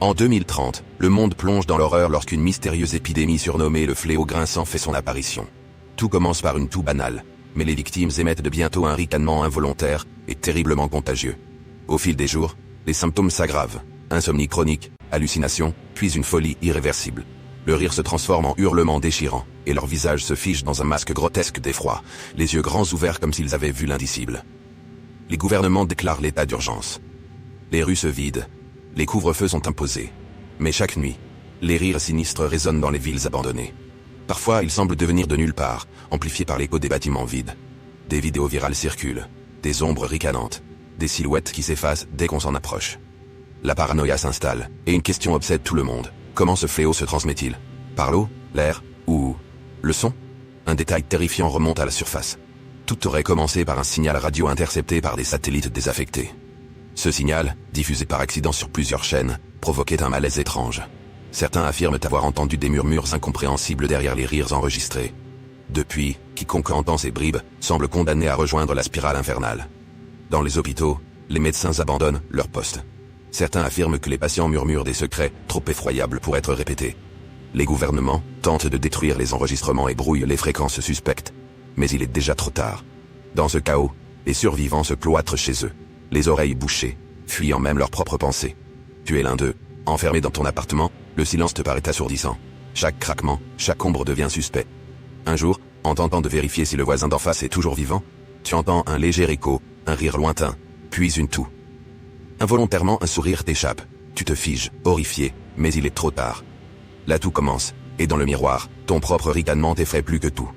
En 2030, le monde plonge dans l'horreur lorsqu'une mystérieuse épidémie surnommée le fléau grinçant fait son apparition. Tout commence par une toux banale, mais les victimes émettent de bientôt un ricanement involontaire et terriblement contagieux. Au fil des jours, les symptômes s'aggravent, insomnie chronique, hallucinations, puis une folie irréversible. Le rire se transforme en hurlements déchirants, et leur visage se fige dans un masque grotesque d'effroi, les yeux grands ouverts comme s'ils avaient vu l'indicible. Les gouvernements déclarent l'état d'urgence. Les rues se vident, les couvre-feux sont imposés. Mais chaque nuit, les rires sinistres résonnent dans les villes abandonnées. Parfois, ils semblent devenir de nulle part, amplifiés par l'écho des bâtiments vides. Des vidéos virales circulent, des ombres ricanantes, des silhouettes qui s'effacent dès qu'on s'en approche. La paranoïa s'installe, et une question obsède tout le monde. Comment ce fléau se transmet-il? Par l'eau, l'air, ou le son? Un détail terrifiant remonte à la surface. Tout aurait commencé par un signal radio intercepté par des satellites désaffectés. Ce signal, diffusé par accident sur plusieurs chaînes, provoquait un malaise étrange. Certains affirment avoir entendu des murmures incompréhensibles derrière les rires enregistrés. Depuis, quiconque entend ces bribes semble condamné à rejoindre la spirale infernale. Dans les hôpitaux, les médecins abandonnent leur poste. Certains affirment que les patients murmurent des secrets trop effroyables pour être répétés. Les gouvernements tentent de détruire les enregistrements et brouillent les fréquences suspectes. Mais il est déjà trop tard. Dans ce chaos, les survivants se cloîtrent chez eux, les oreilles bouchées, fuyant même leurs propres pensées. Tu es l'un d'eux, enfermé dans ton appartement, le silence te paraît assourdissant. Chaque craquement, chaque ombre devient suspect. Un jour, en tentant de vérifier si le voisin d'en face est toujours vivant, tu entends un léger écho, un rire lointain, puis une toux. Involontairement, un sourire t'échappe. Tu te figes, horrifié, mais il est trop tard. La toux commence, et dans le miroir, ton propre ricanement t'effraie plus que tout.